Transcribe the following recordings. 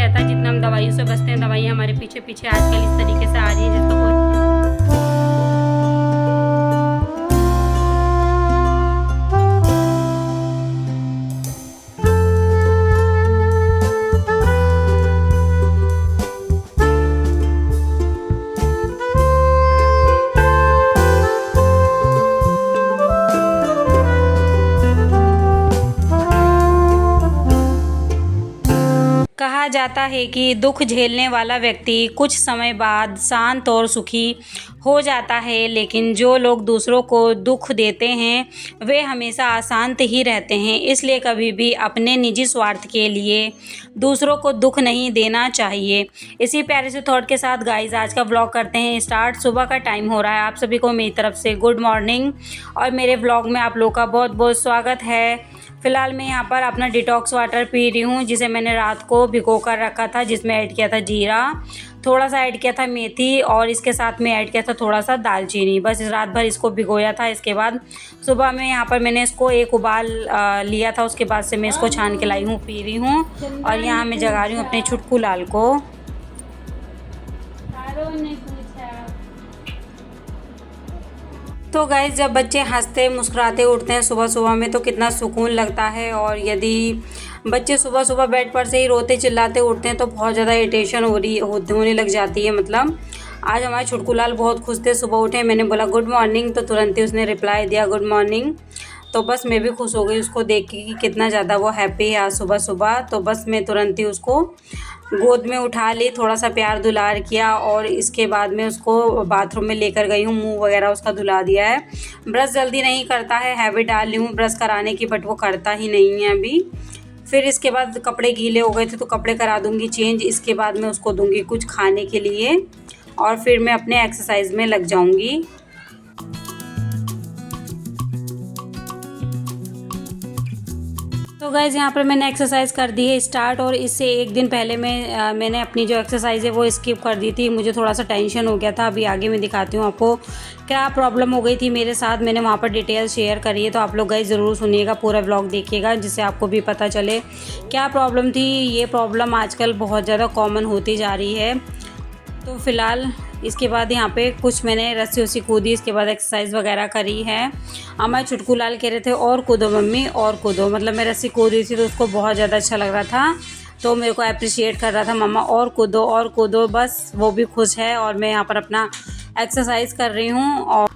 रहता है, जितना हम दवाइयों से बचते हैं दवाइयाँ हमारे पीछे पीछे आजकल इस तरीके से आ रही है जिसका कोई कहा जाता है कि दुख झेलने वाला व्यक्ति कुछ समय बाद शांत और सुखी हो जाता है, लेकिन जो लोग दूसरों को दुख देते हैं वे हमेशा अशांत ही रहते हैं। इसलिए कभी भी अपने निजी स्वार्थ के लिए दूसरों को दुख नहीं देना चाहिए। इसी प्यारे से थॉट के साथ गाइस आज का व्लॉग करते हैं स्टार्ट। सुबह का टाइम हो रहा है। आप सभी को मेरी तरफ से गुड मॉर्निंग और मेरे व्लॉग में आप लोग का बहुत बहुत स्वागत है। फ़िलहाल मैं यहाँ पर अपना डिटॉक्स वाटर पी रही हूँ, जिसे मैंने रात को भिगो कर रखा था, जिसमें ऐड किया था जीरा, थोड़ा सा ऐड किया था मेथी और इसके साथ में ऐड किया था थोड़ा सा दालचीनी। बस रात भर इसको भिगोया था। इसके बाद सुबह में यहाँ पर मैंने इसको एक उबाल लिया था। उसके बाद से मैं इसको छान के लाई हूँ, पी रही हूँ। और यहाँ मैं जगा रही हूँ अपने छुटकू लाल को। तो गाइस जब बच्चे हंसते मुस्कुराते उठते हैं सुबह सुबह में तो कितना सुकून लगता है। और यदि बच्चे सुबह सुबह बेड पर से ही रोते चिल्लाते उठते हैं तो बहुत ज़्यादा इरिटेशन होने लग जाती है। मतलब आज हमारे छुटकू लाल बहुत खुश थे। सुबह उठे, मैंने बोला गुड मॉर्निंग तो तुरंत ही उसने रिप्लाई दिया गुड मॉर्निंग। तो बस मैं भी खुश हो गई उसको देख के कि कितना ज़्यादा वो हैप्पी है आज सुबह सुबह। तो बस मैं तुरंत ही उसको गोद में उठा ली, थोड़ा सा प्यार दुलार किया और इसके बाद में उसको बाथरूम में लेकर गई हूँ। मुंह वगैरह उसका धुला दिया है। ब्रश जल्दी नहीं करता है, हैबिट डाल ली हूँ ब्रश कराने की, बट वो करता ही नहीं है अभी। फिर इसके बाद कपड़े गीले हो गए थे तो कपड़े करा दूँगी चेंज। इसके बाद मैं उसको दूँगी कुछ खाने के लिए और फिर मैं अपने एक्सरसाइज में लग जाऊँगी। तो गाइज़ यहाँ पर मैंने एक्सरसाइज कर दी है स्टार्ट। और इससे एक दिन पहले मैंने अपनी जो एक्सरसाइज है वो स्किप कर दी थी। मुझे थोड़ा सा टेंशन हो गया था। अभी आगे मैं दिखाती हूँ आपको क्या प्रॉब्लम हो गई थी मेरे साथ। मैंने वहाँ पर डिटेल शेयर करी है, तो आप लोग गाइज़ ज़रूर सुनिएगा, पूरा व्लॉग देखिएगा जिससे आपको भी पता चले क्या प्रॉब्लम थी। ये प्रॉब्लम आजकल बहुत ज़्यादा कॉमन होती जा रही है। तो फ़िलहाल इसके बाद यहाँ पे कुछ मैंने रस्सी उस्सी कूदी, इसके बाद एक्सरसाइज वगैरह करी है। हमारे छुटकू लाल कह रहे थे और कूदो मम्मी और कूदो, मतलब मैं रस्सी कूद रही थी तो उसको बहुत ज़्यादा अच्छा लग रहा था, तो मेरे को अप्रिशिएट कर रहा था मम्मा और कूदो। बस वो भी खुश है और मैं यहाँ पर अपना एक्सरसाइज कर रही हूँ। और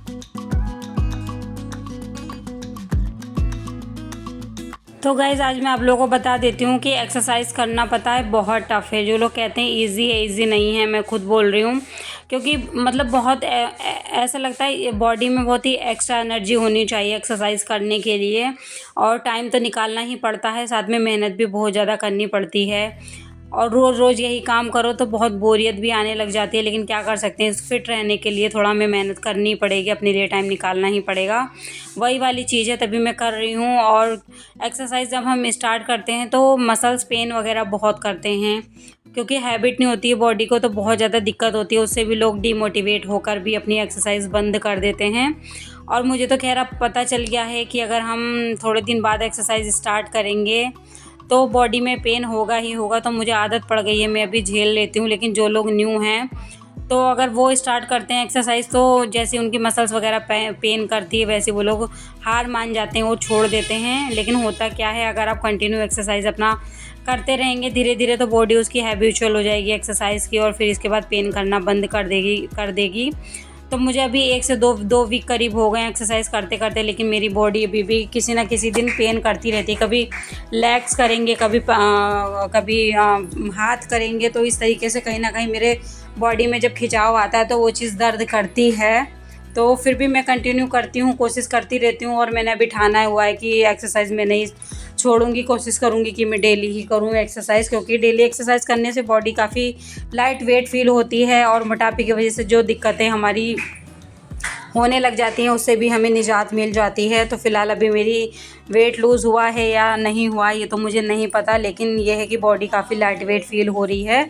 तो गाइज़ आज मैं आप लोगों को बता देती हूँ कि एक्सरसाइज करना पता है बहुत टफ़ है। जो लोग कहते हैं इजी है, इजी नहीं है, मैं खुद बोल रही हूँ। क्योंकि मतलब बहुत ऐसा लगता है बॉडी में बहुत ही एक्स्ट्रा एनर्जी होनी चाहिए एक्सरसाइज करने के लिए, और टाइम तो निकालना ही पड़ता है, साथ में मेहनत भी बहुत ज़्यादा करनी पड़ती है। और रोज़ रोज़ यही काम करो तो बहुत बोरियत भी आने लग जाती है, लेकिन क्या कर सकते हैं, फिट रहने के लिए थोड़ा हमें मेहनत करनी पड़ेगी, अपने लिए टाइम निकालना ही पड़ेगा। वही वाली चीज़ है, तभी मैं कर रही हूँ। और एक्सरसाइज जब हम स्टार्ट करते हैं तो मसल्स पेन वगैरह बहुत करते हैं, क्योंकि हैबिट नहीं होती है बॉडी को, तो बहुत ज़्यादा दिक्कत होती है। उससे भी लोग डिमोटिवेट होकर भी अपनी एक्सरसाइज बंद कर देते हैं। और मुझे तो खैर अब पता चल गया है कि अगर हम थोड़े दिन बाद एक्सरसाइज स्टार्ट करेंगे तो बॉडी में पेन होगा ही होगा। तो मुझे आदत पड़ गई है, मैं अभी झेल लेती हूँ। लेकिन जो लोग न्यू हैं तो अगर वो स्टार्ट करते हैं एक्सरसाइज तो जैसे उनकी मसल्स वगैरह पेन करती है, वैसे वो लोग हार मान जाते हैं, वो छोड़ देते हैं। लेकिन होता क्या है, अगर आप कंटिन्यू एक्सरसाइज अपना करते रहेंगे धीरे धीरे तो बॉडी उसकी हैबिचुअल हो जाएगी एक्सरसाइज की, और फिर इसके बाद पेन करना बंद कर देगी। तो मुझे अभी 1 से 2 वीक करीब हो गए एक्सरसाइज करते करते, लेकिन मेरी बॉडी अभी भी किसी ना किसी दिन पेन करती रहती है। कभी लेग्स करेंगे, कभी हाथ करेंगे, तो इस तरीके से कहीं ना कहीं मेरे बॉडी में जब खिंचाव आता है तो वो चीज़ दर्द करती है। तो फिर भी मैं कंटिन्यू करती हूँ, कोशिश करती रहती हूँ। और मैंने अभी ठाना हुआ है कि एक्सरसाइज में नहीं छोड़ूंगी, कोशिश करूँगी कि मैं डेली ही करूँ एक्सरसाइज, क्योंकि डेली एक्सरसाइज करने से बॉडी काफ़ी लाइट वेट फील होती है और मोटापे की वजह से जो दिक्कतें हमारी होने लग जाती हैं उससे भी हमें निजात मिल जाती है। तो फ़िलहाल अभी मेरी वेट लूज़ हुआ है या नहीं हुआ ये तो मुझे नहीं पता, लेकिन यह है कि बॉडी काफ़ी लाइट वेट फील हो रही है।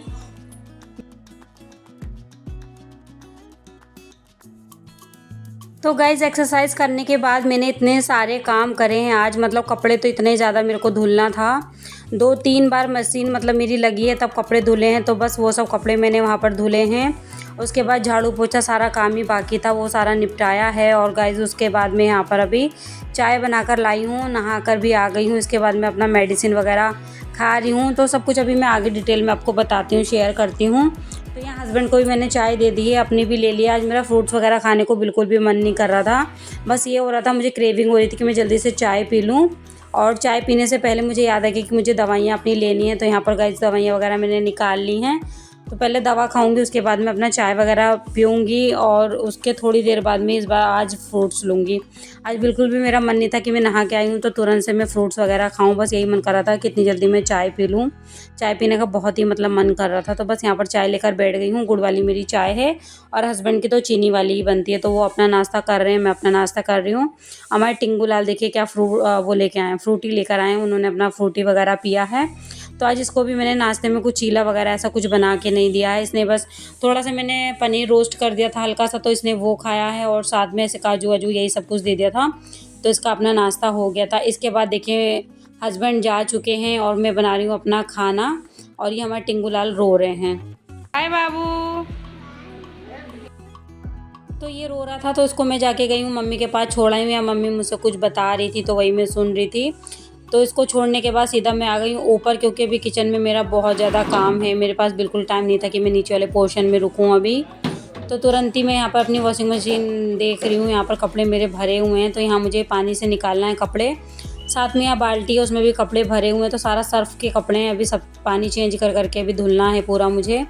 तो गाइज़ एक्सरसाइज करने के बाद मैंने इतने सारे काम करे हैं आज, मतलब कपड़े तो इतने ज़्यादा मेरे को धुलना था। 2-3 बार मशीन मतलब मेरी लगी है तब कपड़े धुले हैं, तो बस वो सब कपड़े मैंने वहाँ पर धुले हैं। उसके बाद झाड़ू पोछा सारा काम ही बाकी था, वो सारा निपटाया है। और गाइज़ उसके बाद मैं यहाँ पर अभी चाय बनाकर लाई हूँ, नहा कर भी आ गई हूँ। इसके बाद मैं अपना मेडिसिन वगैरह खा रही हूँ। तो सब कुछ अभी मैं आगे डिटेल में आपको बताती हूँ, शेयर करती हूँ। तो यहाँ हस्बैंड को भी मैंने चाय दे दी है, अपनी भी ले लिया। आज मेरा फ्रूट्स वगैरह खाने को बिल्कुल भी मन नहीं कर रहा था, बस ये हो रहा था मुझे क्रेविंग हो रही थी कि मैं जल्दी से चाय पी लूँ। और चाय पीने से पहले मुझे याद आ गया कि मुझे दवाइयाँ अपनी लेनी है। तो यहाँ पर गाइस दवाइयाँ वगैरह मैंने निकाल ली हैं। तो पहले दवा खाऊंगी, उसके बाद मैं अपना चाय वगैरह पीऊँगी और उसके थोड़ी देर बाद में इस बार आज फ्रूट्स लूँगी। आज बिल्कुल भी मेरा मन नहीं था कि मैं नहा के आई हूँ तो तुरंत से मैं फ्रूट्स वगैरह खाऊँ, बस यही मन कर रहा था कि इतनी जल्दी मैं चाय पी लूँ। चाय पीने का बहुत ही मतलब मन कर रहा था, तो बस यहाँ पर चाय लेकर बैठ गई हूँ। गुड़ वाली मेरी चाय है और हस्बैंड की तो चीनी वाली ही बनती है। तो वो अपना नाश्ता कर रहे हैं, मैं अपना नाश्ता कर रही हूँ। हमारे टिंगू लाल देखिए क्या वो लेके आए हैं, फ्रूटी लेकर आए हैं। उन्होंने अपना फ्रूटी वगैरह पिया है। तो आज इसको भी मैंने नाश्ते में कुछ चीला वगैरह ऐसा कुछ बना के नहीं दिया है। इसने बस थोड़ा सा मैंने पनीर रोस्ट कर दिया था हल्का सा, तो इसने वो खाया है और साथ में ऐसे काजू वाजू यही सब कुछ दे दिया था। तो इसका अपना नाश्ता हो गया था। इसके बाद देखिए हस्बैंड जा चुके हैं और मैं बना रही हूँ अपना खाना। और ये हमारे टिंगू लाल रो रहे हैं। हाय बाबू। तो ये रो रहा था तो इसको मैं जाके गई हूँ मम्मी के पास, छोड़ आई हूँ। या मम्मी मुझसे कुछ बता रही थी तो वही मैं सुन रही थी। तो इसको छोड़ने के बाद सीधा मैं आ गई हूँ ऊपर, क्योंकि अभी किचन में मेरा बहुत ज़्यादा काम है। मेरे पास बिल्कुल टाइम नहीं था कि मैं नीचे वाले पोर्शन में रुकूँ अभी। तो तुरंत ही मैं यहाँ पर अपनी वॉशिंग मशीन देख रही हूँ। यहाँ पर कपड़े मेरे भरे हुए हैं, तो यहाँ मुझे पानी से निकालना है कपड़े। साथ में यहाँ बाल्टी है, उसमें भी कपड़े भरे हुए हैं। तो सारा सर्फ़ के कपड़े हैं, अभी सब पानी चेंज कर करके अभी धुलना है पूरा मुझे।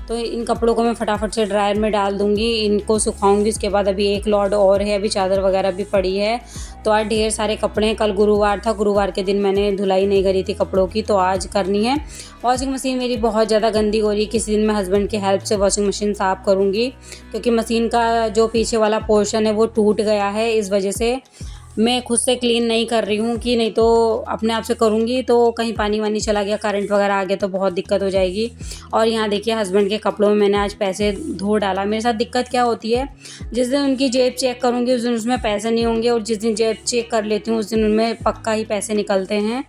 तो इन कपड़ों को मैं फटाफट से ड्रायर में डाल दूँगी, इनको सुखाऊंगी। उसके बाद अभी एक लोड और है, अभी चादर वगैरह भी पड़ी है। तो आज ढेर सारे कपड़े हैं। कल गुरुवार था, गुरुवार के दिन मैंने धुलाई नहीं करी थी कपड़ों की, तो आज करनी है। वॉशिंग मशीन मेरी बहुत ज़्यादा गंदी हो रही है। किसी दिन मैं हस्बैंड की हेल्प से वॉशिंग मशीन साफ़ करूँगी, क्योंकि मशीन का जो पीछे वाला पोर्शन है वो टूट गया है। इस वजह से मैं खुद से क्लीन नहीं कर रही हूँ, कि नहीं तो अपने आप से करूँगी तो कहीं पानी वानी चला गया, करंट वगैरह आ गया तो बहुत दिक्कत हो जाएगी। और यहाँ देखिए हस्बैंड के कपड़ों में मैंने आज पैसे धो डाला। मेरे साथ दिक्कत क्या होती है, जिस दिन उनकी जेब चेक करूँगी उस दिन उसमें पैसे नहीं होंगे, और जिस दिन जेब चेक कर लेती हूँ उस दिन उनमें पक्का ही पैसे निकलते हैं।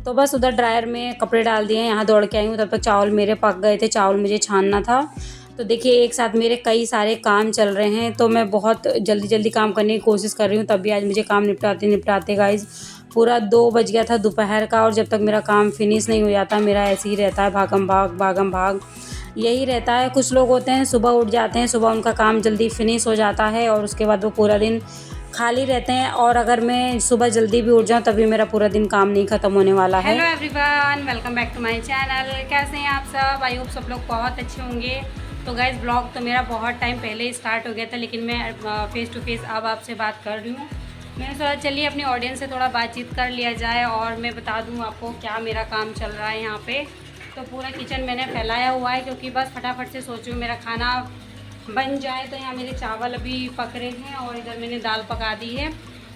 तो बस उधर ड्रायर में कपड़े डाल दिए हैं, यहाँ दौड़ के आई हूँ। तब तक चावल मेरे पक गए थे, चावल मुझे छानना था। तो देखिए एक साथ मेरे कई सारे काम चल रहे हैं, तो मैं बहुत जल्दी जल्दी काम करने की कोशिश कर रही हूँ। तब भी आज मुझे काम निपटाते निपटाते गाइस पूरा 2 बज गया था दोपहर का। और जब तक मेरा काम फिनिश नहीं हो जाता मेरा ऐसे ही रहता है, भागम भाग यही रहता है। कुछ लोग होते हैं सुबह उठ जाते हैं, सुबह उनका काम जल्दी फिनिश हो जाता है और उसके बाद वो पूरा दिन खाली रहते हैं। और अगर मैं सुबह जल्दी भी उठ जाऊँ तभी मेरा पूरा दिन काम नहीं ख़त्म होने वाला है। Hello everyone, welcome back to my channel. कैसे हैं आप सब? आई होप सब लोग बहुत अच्छे होंगे। तो गाइस ब्लॉग तो मेरा बहुत टाइम पहले ही स्टार्ट हो गया था, लेकिन मैं फ़ेस टू फेस अब आपसे बात कर रही हूँ। मैंने सोचा चलिए अपनी ऑडियंस से थोड़ा बातचीत कर लिया जाए और मैं बता दूँ आपको क्या मेरा काम चल रहा है यहाँ पे। तो पूरा किचन मैंने फैलाया हुआ है, क्योंकि बस फटाफट से सोचूँ मेरा खाना बन जाए। तो यहाँ मेरे चावल अभी पक रहे हैं और इधर मैंने दाल पका दी है,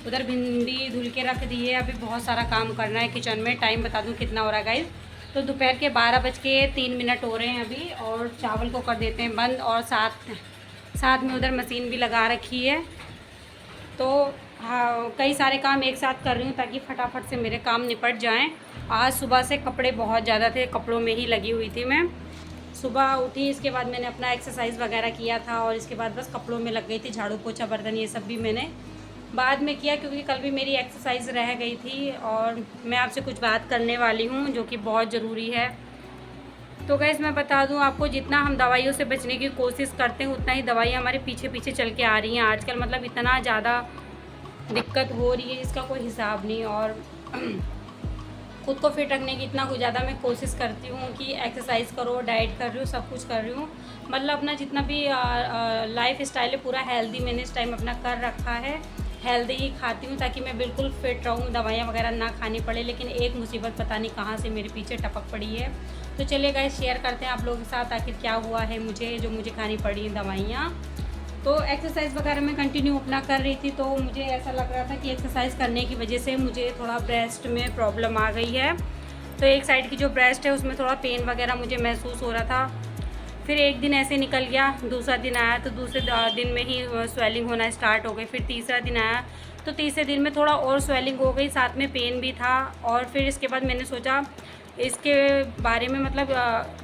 उधर भिंडी धुल के रख दी है। अभी बहुत सारा काम करना है किचन में। टाइम बता दूँ कितना हो रहा है गाइस, तो दोपहर के 12:03 हो रहे हैं अभी। और चावल को कर देते हैं बंद, और साथ में उधर मशीन भी लगा रखी है। तो हाँ, कई सारे काम एक साथ कर रही हूँ ताकि फटाफट से मेरे काम निपट जाएं। आज सुबह से कपड़े बहुत ज़्यादा थे, कपड़ों में ही लगी हुई थी मैं। सुबह उठी, इसके बाद मैंने अपना एक्सरसाइज वगैरह किया था और इसके बाद बस कपड़ों में लग गई थी। झाड़ू पोछा बर्तन ये सब भी मैंने बाद में किया, क्योंकि कल भी मेरी एक्सरसाइज रह गई थी। और मैं आपसे कुछ बात करने वाली हूँ जो कि बहुत ज़रूरी है। तो गाइस मैं बता दूँ आपको, जितना हम दवाइयों से बचने की कोशिश करते हैं उतना ही दवाइयाँ हमारे पीछे पीछे चल के आ रही हैं आजकल। मतलब इतना ज़्यादा दिक्कत हो रही है जिसका कोई हिसाब नहीं। और खुद को फिट रखने की इतना कुछ ज़्यादा मैं कोशिश करती हूँ कि एक्सरसाइज करो, डाइट कर रही हूँ, सब कुछ कर रही हूँ। मतलब अपना जितना भी लाइफ स्टाइल है पूरा हेल्दी मैंने इस टाइम अपना कर रखा है। हेल्दी ही खाती हूँ ताकि मैं बिल्कुल फिट रहूँ, दवाइयाँ वगैरह ना खानी पड़े। लेकिन एक मुसीबत पता नहीं कहाँ से मेरे पीछे टपक पड़ी है। तो चलिए गाइस शेयर करते हैं आप लोगों के साथ आखिर क्या हुआ है मुझे, जो मुझे खानी पड़ी दवाइयाँ। तो एक्सरसाइज वगैरह मैं कंटिन्यू अपना कर रही थी, तो मुझे ऐसा लग रहा था कि एक्सरसाइज करने की वजह से मुझे थोड़ा ब्रेस्ट में प्रॉब्लम आ गई है। तो एक साइड की जो ब्रेस्ट है उसमें थोड़ा पेन वगैरह मुझे महसूस हो रहा था। फिर एक दिन ऐसे निकल गया, दूसरा दिन आया तो दूसरे दिन में ही स्वेलिंग होना स्टार्ट हो गई। फिर तीसरा दिन आया तो तीसरे दिन में थोड़ा और स्वेलिंग हो गई, साथ में पेन भी था। और फिर इसके बाद मैंने सोचा इसके बारे में, मतलब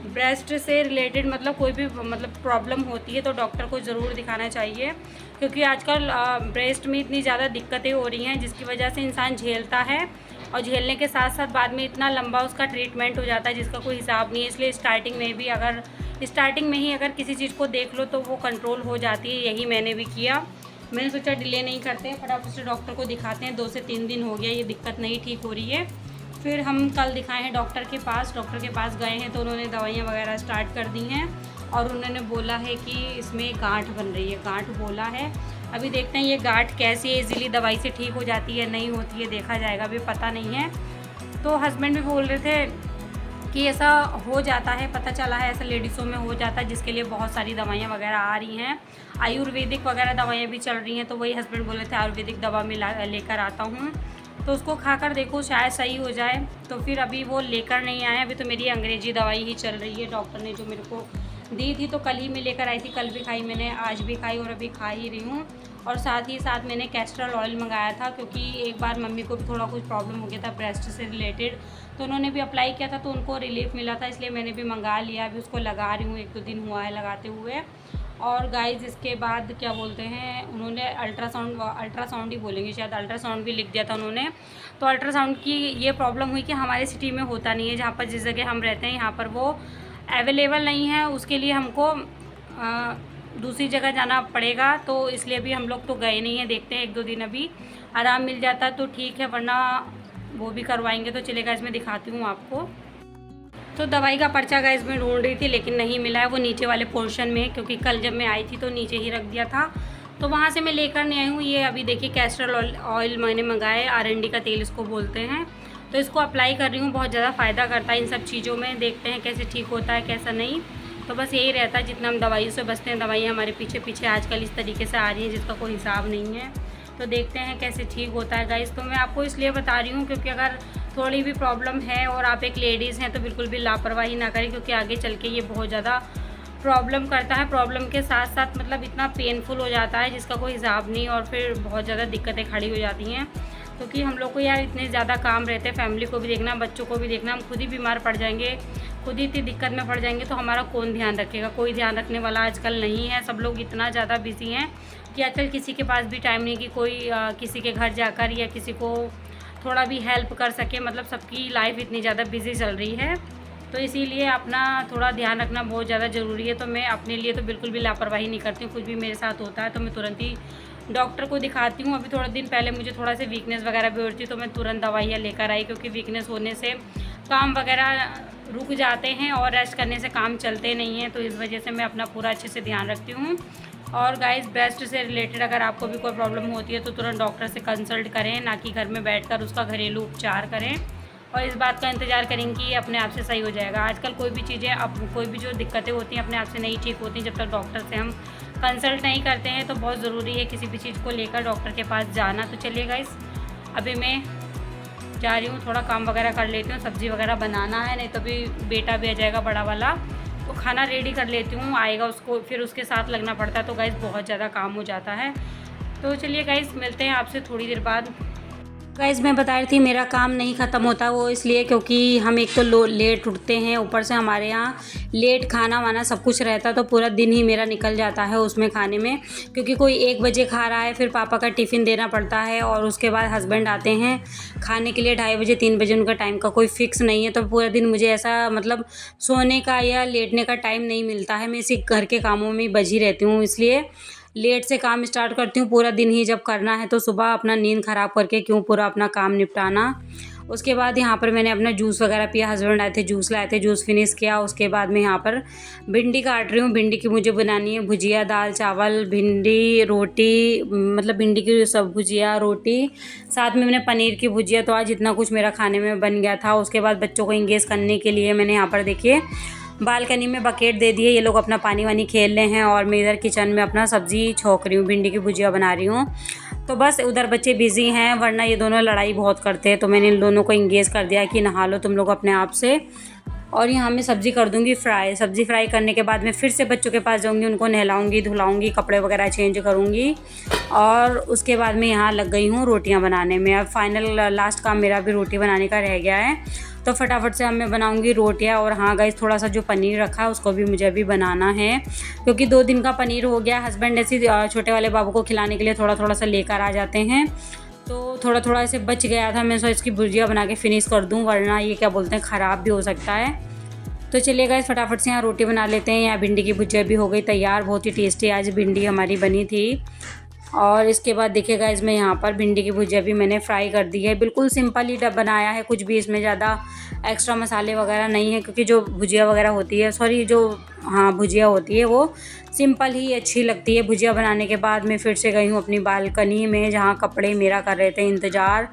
ब्रेस्ट से रिलेटेड मतलब कोई भी मतलब प्रॉब्लम होती है तो डॉक्टर को ज़रूर दिखाना चाहिए, क्योंकि आजकल ब्रेस्ट में इतनी ज़्यादा दिक्कतें हो रही हैं जिसकी वजह से इंसान झेलता है, और झेलने के साथ साथ बाद में इतना लंबा उसका ट्रीटमेंट हो जाता है जिसका कोई हिसाब नहीं है। इसलिए स्टार्टिंग में ही अगर किसी चीज़ को देख लो तो वो कंट्रोल हो जाती है। यही मैंने भी किया। मैंने सोचा डिले नहीं करते, फटाफट से डॉक्टर को दिखाते हैं। 2 से 3 दिन हो गया ये दिक्कत नहीं ठीक हो रही है। फिर हम कल दिखाए हैं डॉक्टर के पास गए हैं तो उन्होंने दवाइयाँ वगैरह स्टार्ट कर दी हैं, और उन्होंने बोला है कि इसमें गांठ बन रही है, गांठ बोला है। अभी देखते हैं ये गांठ कैसे ईज़िली दवाई से ठीक हो जाती है नहीं होती है, देखा जाएगा, अभी पता नहीं है। तो हस्बैंड भी बोल रहे थे कि ऐसा हो जाता है, पता चला है ऐसा लेडीज़ों में हो जाता है, जिसके लिए बहुत सारी दवाइयाँ वगैरह आ रही हैं, आयुर्वेदिक वगैरह दवाइयाँ भी चल रही हैं। तो वही हस्बैंड बोले थे आयुर्वेदिक दवा में लेकर आता हूँ, तो उसको खाकर देखो शायद सही हो जाए। तो फिर अभी वो लेकर नहीं आए, अभी तो मेरी अंग्रेजी दवाई ही चल रही है। डॉक्टर ने जो मेरे को दी थी तो कल ही मैं लेकर आई थी, कल भी खाई मैंने, आज भी खाई और अभी खा ही रही हूँ। और साथ ही साथ मैंने कैस्ट्रल ऑयल मंगाया था, क्योंकि एक बार मम्मी को भी थोड़ा कुछ प्रॉब्लम हो गया था ब्रेस्ट से रिलेटेड, तो उन्होंने भी अप्लाई किया था तो उनको रिलीफ मिला था, इसलिए मैंने भी मंगा लिया। अभी उसको लगा रही हूँ, 1-2 दिन हुआ है लगाते हुए। और गाइज इसके बाद क्या बोलते हैं, उन्होंने अल्ट्रासाउंड ही बोलेंगे शायद, अल्ट्रासाउंड भी लिख दिया था उन्होंने। तो अल्ट्रासाउंड की ये प्रॉब्लम हुई कि हमारे सिटी में होता नहीं है, जहाँ पर जिस जगह हम रहते हैं यहाँ पर वो अवेलेबल नहीं है, उसके लिए हमको दूसरी जगह जाना पड़ेगा। तो इसलिए अभी हम लोग तो गए नहीं हैं, देखते हैं 1-2 दिन अभी आराम मिल जाता है तो ठीक है, वरना वो भी करवाएंगे। तो चलेगा, इसमें दिखाती हूँ आपको। तो दवाई का पर्चा गाइस मैं ढूंढ रही थी लेकिन नहीं मिला है, वो नीचे वाले पोर्शन में, क्योंकि कल जब मैं आई थी तो नीचे ही रख दिया था, तो वहाँ से मैं लेकर नहीं आई हूँ। ये अभी देखिए कैस्ट्रल ऑयल मैंने मंगाया है, आरएनडी का तेल इसको बोलते हैं। तो इसको अप्लाई कर रही हूँ, बहुत ज़्यादा फ़ायदा करता है इन सब चीज़ों में। देखते हैं कैसे ठीक होता है कैसा नहीं। तो बस यही रहता है, जितना हम दवाइयों से बचते हैं, दवाइयाँ हमारे पीछे पीछे आजकल इस तरीके से आ रही हैं जिसका कोई हिसाब नहीं है। तो देखते हैं कैसे ठीक होता है गाइस। तो मैं आपको इसलिए बता रही हूँ क्योंकि अगर थोड़ी भी प्रॉब्लम है और आप एक लेडीज़ हैं तो बिल्कुल भी लापरवाही ना करें, क्योंकि आगे चल के ये बहुत ज़्यादा प्रॉब्लम करता है। प्रॉब्लम के साथ साथ मतलब इतना पेनफुल हो जाता है जिसका कोई हिसाब नहीं, और फिर बहुत ज़्यादा दिक्कतें खड़ी हो जाती हैं। क्योंकि हम लोग को यार इतने ज़्यादा काम रहते हैं, फैमिली को भी देखना, बच्चों को भी देखना, हम खुद ही बीमार पड़ जाएंगे, खुद ही इतनी दिक्कत में पड़ जाएंगे तो हमारा कौन ध्यान रखेगा? कोई ध्यान रखने वाला आजकल नहीं है। सब लोग इतना ज़्यादा बिजी हैं कि आजकल किसी के पास भी टाइम नहीं कि कोई किसी के घर जाकर या किसी को थोड़ा भी हेल्प कर सके। मतलब सबकी लाइफ इतनी ज़्यादा बिजी चल रही है, तो इसीलिए अपना थोड़ा ध्यान रखना बहुत ज़्यादा ज़रूरी है। तो मैं अपने लिए तो बिल्कुल भी लापरवाही नहीं करती हूँ। कुछ भी मेरे साथ होता है तो मैं तुरंत ही डॉक्टर को दिखाती हूँ। अभी थोड़े दिन पहले मुझे थोड़ा सा वीकनेस वगैरह भी हो रही थी तो मैं तुरंत दवाइयाँ लेकर आई, क्योंकि वीकनेस होने से काम वगैरह रुक जाते हैं और रेस्ट करने से काम चलते नहीं हैं। तो इस वजह से मैं अपना पूरा अच्छे से ध्यान रखती हूँ। और गाइस ब्रेस्ट से रिलेटेड अगर आपको भी कोई प्रॉब्लम होती है तो तुरंत डॉक्टर से कंसल्ट करें, ना कि घर में बैठकर उसका घरेलू उपचार करें और इस बात का इंतज़ार करें कि ये अपने आप से सही हो जाएगा। आजकल कोई भी चीज़ें, अब कोई भी जो दिक्कतें होती हैं अपने आप से नहीं ठीक होती जब तक डॉक्टर से हम कंसल्ट नहीं करते हैं। तो बहुत ज़रूरी है किसी भी चीज़ को लेकर डॉक्टर के पास जाना। तो चलिए गाइस अभी मैं जा रही हूँ, थोड़ा काम वगैरह कर लेती हूँ, सब्ज़ी वगैरह बनाना है, नहीं तो अभी बेटा भी आ जाएगा बड़ा वाला, तो खाना रेडी कर लेती हूँ, आएगा उसको फिर उसके साथ लगना पड़ता है। तो गाइस बहुत ज़्यादा काम हो जाता है। तो चलिए गाइस मिलते हैं आपसे थोड़ी देर बाद। गाइस मैं बता रही थी मेरा काम नहीं ख़त्म होता, वो इसलिए क्योंकि हम एक तो लेट उठते हैं, ऊपर से हमारे यहाँ लेट खाना वाना सब कुछ रहता है, तो पूरा दिन ही मेरा निकल जाता है उसमें खाने में। क्योंकि कोई 1 बजे खा रहा है, फिर पापा का टिफ़िन देना पड़ता है और उसके बाद हस्बैंड आते हैं खाने के लिए 2:30 बजे 3 बजे, उनका टाइम का कोई फ़िक्स नहीं है। तो पूरा दिन मुझे ऐसा मतलब सोने का या लेटने का टाइम नहीं मिलता है, मैं इसी घर के कामों में बझी रहती हूँ। इसलिए लेट से काम स्टार्ट करती हूँ, पूरा दिन ही जब करना है तो सुबह अपना नींद ख़राब करके क्यों पूरा अपना काम निपटाना। उसके बाद यहाँ पर मैंने अपना जूस वगैरह पिया, हस्बैंड आए थे जूस लाए थे, जूस फिनिश किया। उसके बाद मैं यहाँ पर भिंडी काट रही हूँ, भिंडी की मुझे बनानी है भुजिया, दाल चावल भिंडी रोटी, मतलब भिंडी की सब भुजिया रोटी, साथ में मैंने पनीर की भुजिया। तो आज इतना कुछ मेरा खाने में बन गया था। उसके बाद बच्चों को इंगेज करने के लिए मैंने यहाँ पर देखिए बालकनी में बकेट दे दिए, ये लोग अपना पानी वानी खेल रहे हैं और मैं इधर किचन में अपना सब्ज़ी छोंक रही हूँ, भिंडी की भुजिया बना रही हूँ। तो बस उधर बच्चे बिज़ी हैं, वरना ये दोनों लड़ाई बहुत करते हैं। तो मैंने इन दोनों को इंगेज कर दिया कि नहा लो तुम लोग अपने आप से, और यहाँ मैं सब्ज़ी कर दूँगी फ्राई। सब्ज़ी फ्राई करने के बाद मैं फिर से बच्चों के पास जाऊँगी, उनको नहलाऊँगी, धुलाऊँगी, कपड़े वगैरह चेंज करूँगी और उसके बाद मैं यहाँ लग गई हूँ रोटियाँ बनाने में। अब फाइनल लास्ट काम मेरा भी रोटी बनाने का रह गया है, तो फटाफट से अब मैं बनाऊँगी रोटियाँ। और हाँ गाइस, थोड़ा सा जो पनीर रखा है उसको भी मुझे अभी बनाना है, क्योंकि 2 दिन का पनीर हो गया। हस्बैंड ऐसे छोटे वाले बाबू को खिलाने के लिए थोड़ा-थोड़ा सा लेकर आ जाते हैं, तो थोड़ा-थोड़ा ऐसे बच गया था। मैं सोचा इसकी भुजिया बना के फिनिश कर दूँ, वरना ये क्या बोलते हैं ख़राब भी हो सकता है। तो चलिए गाइस, फटाफट से यहाँ रोटी बना लेते हैं। यहाँ भिंडी की भुजिया भी हो गई तैयार। बहुत ही टेस्टी आज भिंडी हमारी बनी थी। और इसके बाद देखिए गाइस, मैं यहाँ पर भिंडी की भुजिया भी मैंने फ्राई कर दी है। बिल्कुल सिंपल ही बनाया है, कुछ भी इसमें ज़्यादा एक्स्ट्रा मसाले वगैरह नहीं है, क्योंकि जो भुजिया वगैरह होती है, भुजिया होती है वो सिंपल ही अच्छी लगती है। भुजिया बनाने के बाद मैं फिर से गई हूँ अपनी बालकनी में, जहाँ कपड़े मेरा कर रहे थे इंतज़ार।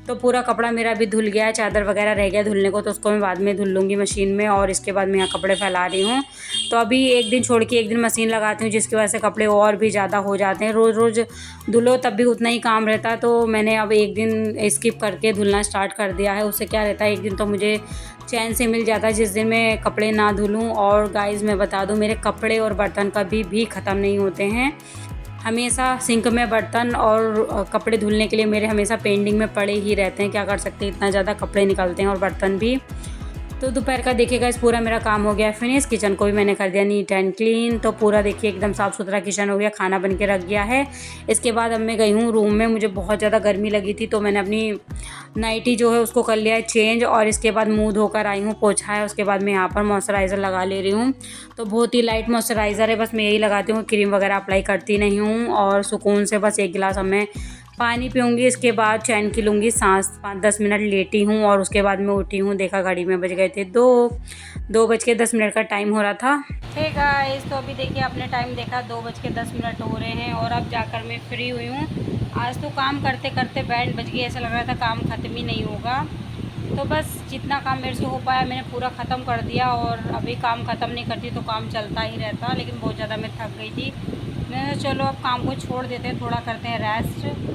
तो पूरा कपड़ा मेरा भी धुल गया है, चादर वगैरह रह गया धुलने को, तो उसको मैं बाद में धुल लूँगी मशीन में। और इसके बाद मैं यहाँ कपड़े फैला रही हूँ। तो अभी एक दिन छोड़ के एक दिन मशीन लगाती हूँ, जिसकी वजह से कपड़े और भी ज़्यादा हो जाते हैं। रोज़ रोज़ धुलो तब भी उतना ही काम रहता है, तो मैंने अब एक दिन स्किप करके धुलना स्टार्ट कर दिया है। उससे क्या रहता है, एक दिन तो मुझे चैन से मिल जाता है जिस दिन मैं कपड़े ना धुलूँ। और गाइस, मैं बता दूँ, मेरे कपड़े और बर्तन कभी भी ख़त्म नहीं होते हैं। हमेशा सिंक में बर्तन और कपड़े धुलने के लिए मेरे हमेशा पेंडिंग में पड़े ही रहते हैं। क्या कर सकते हैं, इतना ज़्यादा कपड़े निकलते हैं और बर्तन भी। तो दोपहर का देखिएगा, इस पूरा मेरा काम हो गया है फिनिश। किचन को भी मैंने कर दिया नीट एंड क्लीन। तो पूरा देखिए एकदम साफ़ सुथरा किचन हो गया, खाना बन के रख गया है। इसके बाद अब मैं गई हूँ रूम में। मुझे बहुत ज़्यादा गर्मी लगी थी, तो मैंने अपनी नाइटी जो है उसको कर लिया है चेंज। और इसके बाद मुँह धोकर आई हूँ, पोछा है। उसके बाद मैं यहाँ पर मॉइस्चराइज़र लगा ले रही हूँ। तो बहुत ही लाइट मॉइस्चराइज़र है, बस मैं यही लगाती हूँ, क्रीम वगैरह अप्लाई करती नहीं हूँ। और सुकून से बस 1 गिलास अब मैं पानी पीऊँगी। इसके बाद चैन की लूँगी सांस, 5-10 मिनट लेटी हूँ। और उसके बाद मैं उठी हूँ, देखा घड़ी में बज गए थे 2:10 का टाइम हो रहा था। हे गाइस, तो अभी देखिए आपने टाइम देखा, 2:10 हो रहे हैं। और अब जाकर मैं फ्री हुई हूँ। आज तो काम करते करते बैंड बज गई, ऐसा लग रहा था काम ख़त्म ही नहीं होगा। तो बस जितना काम मेरे से हो पाया मैंने पूरा ख़त्म कर दिया। और अभी काम ख़त्म नहीं करती तो काम चलता ही रहता, लेकिन बहुत ज़्यादा मैं थक गई थी। मैंने चलो अब काम को छोड़ देते हैं, थोड़ा करते हैं रेस्ट।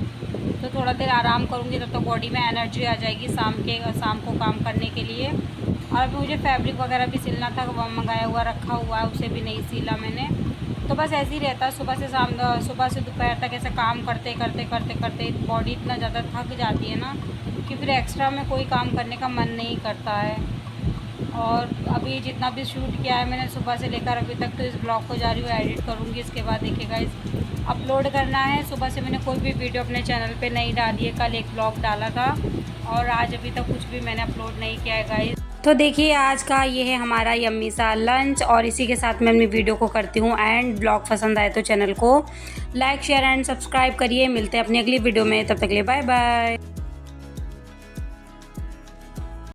तो थोड़ा देर आराम करूँगी, तब तो बॉडी में एनर्जी आ जाएगी शाम को काम करने के लिए। और अभी मुझे फैब्रिक वगैरह भी सिलना था, वो मंगाया हुआ रखा हुआ है, उसे भी नहीं सिला मैंने। तो बस ऐसे ही रहता है, सुबह से दोपहर तक ऐसे काम करते करते बॉडी इतना ज़्यादा थक जाती है ना, कि फिर एक्स्ट्रा में कोई काम करने का मन नहीं करता है। और अभी जितना भी शूट किया है मैंने सुबह से लेकर अभी तक, तो इस ब्लॉग को जा रही हूँ एडिट करूँगी। इसके बाद देखिएगा इस अपलोड करना है। सुबह से मैंने कोई भी वीडियो अपने चैनल पे नहीं डाली है। कल एक ब्लॉग डाला था और आज अभी तक कुछ भी मैंने अपलोड नहीं किया है गाइस। तो देखिए आज का ये है हमारा यम्मी सा लंच। और इसी के साथ मैं अपनी वीडियो को करती हूँ एंड। ब्लॉग पसंद आए तो चैनल को लाइक शेयर एंड सब्सक्राइब करिए। मिलते हैं अपनी अगली वीडियो में, तब तक के लिए बाय बाय।